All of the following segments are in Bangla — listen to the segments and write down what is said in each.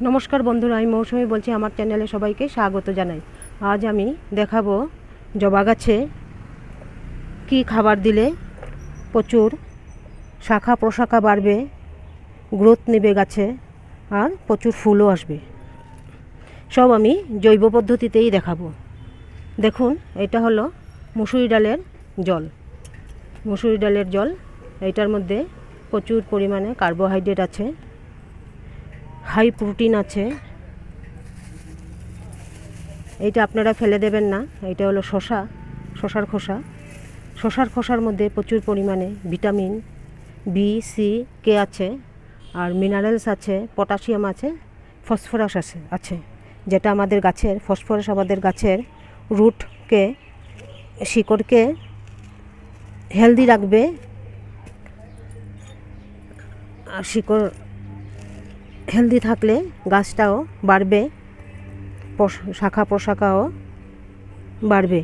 নমস্কার বন্ধুরা, আমি মৌসুমি বলছি। আমার চ্যানেলে সবাইকে স্বাগত জানাই। আজ আমি দেখাবো জবা গাছে কি খাবার দিলে প্রচুর শাখা প্রশাখা বাড়বে, গ্রোথ নেবে গাছে, আর প্রচুর ফুলও আসবে। সব আমি জৈব পদ্ধতিতেই দেখাবো। দেখুন, এটা হলো মুসুরি ডালের জল। মুসুরি ডালের জল, এটার মধ্যে প্রচুর পরিমাণে কার্বোহাইড্রেট আছে, হাই প্রোটিন আছে। এইটা আপনারা ফেলে দেবেন না। এটা হলো শসার খোসা। শসার খোসার মধ্যে প্রচুর পরিমাণে ভিটামিন বি, সি, কে আছে, আর মিনারেলস আছে, পটাশিয়াম আছে, ফসফরাস আছে, যেটা আমাদের গাছের ফসফরাস আমাদের গাছের রুটকে, শিকড়কে হেলদি রাখবে। আর শিকড় হেলদি থাকলে গাছটাও বাড়বে, শাখা প্রশাখাও বাড়বে।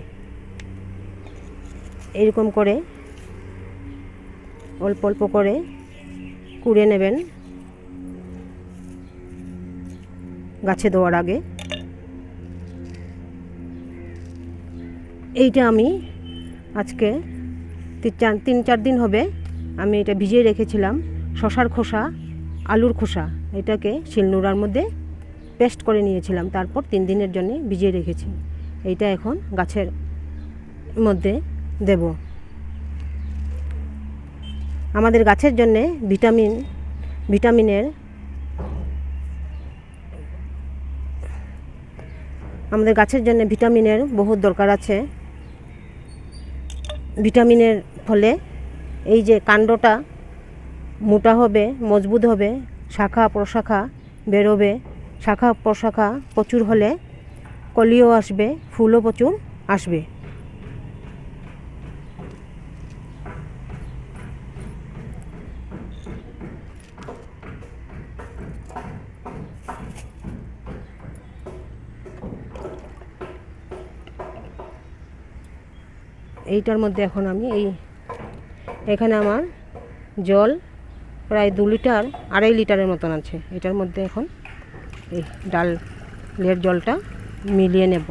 এরকম করে অল্প অল্প করে কুড়ে নেবেন গাছে দেওয়ার আগে। এইটা আমি আজকে 3-4 দিন হবে আমি এটা ভিজিয়ে রেখেছিলাম। শসার খোসা, আলুর খোসা, এটাকে শিলনোড়ার মধ্যে পেস্ট করে নিয়েছিলাম, তারপর 3 দিনের জন্য ভিজিয়ে রেখেছি। এইটা এখন গাছের মধ্যে দেব। আমাদের গাছের জন্যে ভিটামিনের বহুত দরকার আছে। ভিটামিনের ফলে এই যে কাণ্ডটা মোটা হবে, মজবুত হবে, শাখা প্রশাখা বেরোবে। শাখা প্রশাখা প্রচুর হলে কলিও আসবে, ফুলও প্রচুর আসবে। এইটার মধ্যে এখন আমি এখানে আমার জল প্রায় 2 লিটার, 2.5 লিটারের মতন আছে। এটার মধ্যে এখন এই ডালের জলটা মিলিয়ে নেব।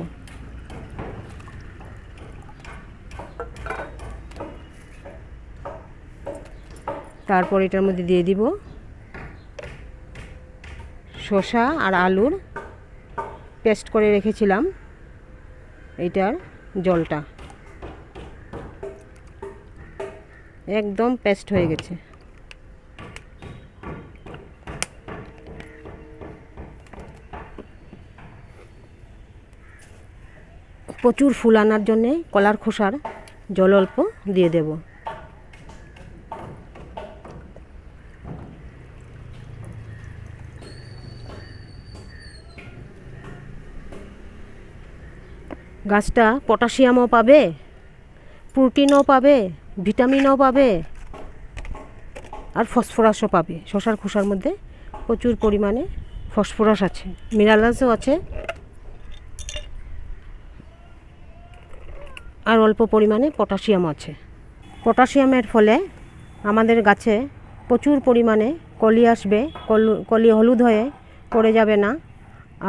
তারপর এটার মধ্যে দিয়ে দিব শসা আর আলুর পেস্ট করে রেখেছিলাম, এইটার জলটা একদম পেস্ট হয়ে গেছে। প্রচুর ফুল আনার জন্যে কলার খোসার জল অল্প দিয়ে দেব। গাছটা পটাশিয়ামও পাবে, প্রোটিনও পাবে, ভিটামিনও পাবে, আর ফসফরাসও পাবে। শসার খোসার মধ্যে প্রচুর পরিমাণে ফসফরাস আছে, মিনারেলসও আছে, আর অল্প পরিমাণে পটাশিয়াম আছে। পটাশিয়ামের ফলে আমাদের গাছে প্রচুর পরিমাণে কলি আসবে। কলি হলুদ হয়ে পড়ে যাবে না,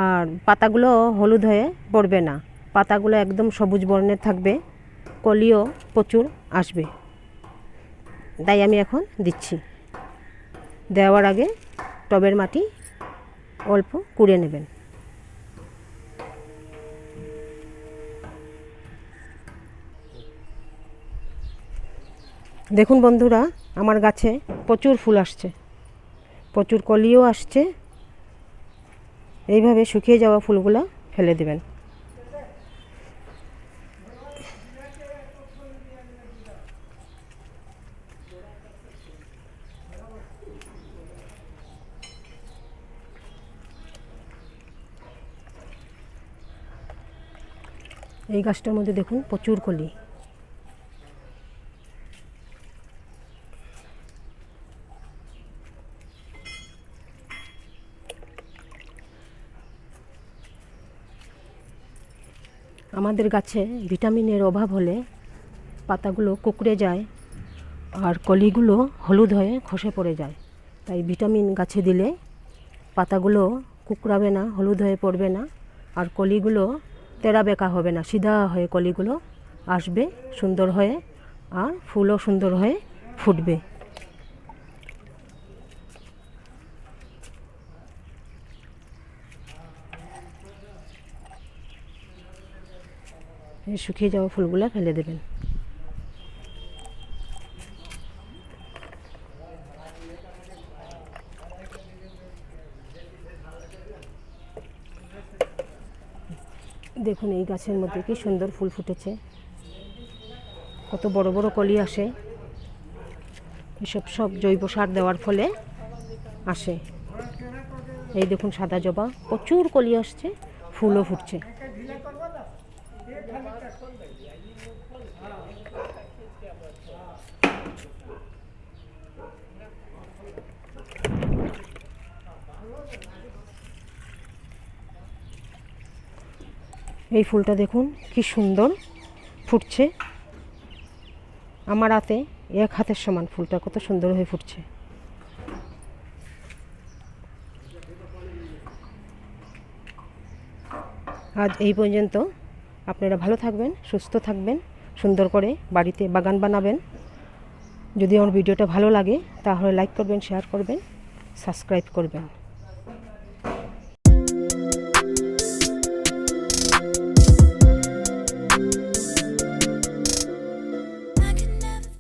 আর পাতাগুলো হলুদ হয়ে পড়বে না। পাতাগুলো একদম সবুজ বর্ণের থাকবে, কলিও প্রচুর আসবে। তাই আমি এখন দিচ্ছি। দেওয়ার আগে টবের মাটি অল্প কুড়ে নেবেন। দেখুন বন্ধুরা, আমার গাছে প্রচুর ফুল আসছে, প্রচুর কলিও আসছে। এইভাবে শুকিয়ে যাওয়া ফুলগুলো ফেলে দেবেন। এই গাছটার মধ্যে দেখুন প্রচুর কলি। আমাদের গাছে ভিটামিনের অভাব হলে পাতাগুলো কুঁকড়ে যায়, আর কলিগুলো হলুদ হয়ে খসে পড়ে যায়। তাই ভিটামিন গাছে দিলে পাতাগুলো কুকড়াবে না, হলুদ হয়ে পড়বে না, আর কলিগুলো তেরা বেঁকা হবে না, সিধা হয়ে কলিগুলো আসবে সুন্দর হয়ে, আর ফুলও সুন্দর হয়ে ফুটবে। এই শুকিয়ে যাওয়া ফুলগুলো ফেলে দেবেন। দেখুন এই গাছের মধ্যে কি সুন্দর ফুল ফুটেছে, কত বড় বড় কলি আসে। এসব সব জৈব সার দেওয়ার ফলে আসে। এই দেখুন সাদা জবা, প্রচুর কলি আসছে, ফুলও ফুটছে। এই ফুলটা দেখুন কি সুন্দর ফুটছে, আমার হাতে এক হাতের সমান ফুলটা কত সুন্দর হয়ে ফুটছে। আজ এই পর্যন্ত। আপনারা ভালো থাকবেন, সুস্থ থাকবেন, সুন্দর করে বাড়িতে বাগান বানাবেন। যদি আমার ভিডিওটা ভালো লাগে তাহলে লাইক করবেন, শেয়ার করবেন, সাবস্ক্রাইব করবেন।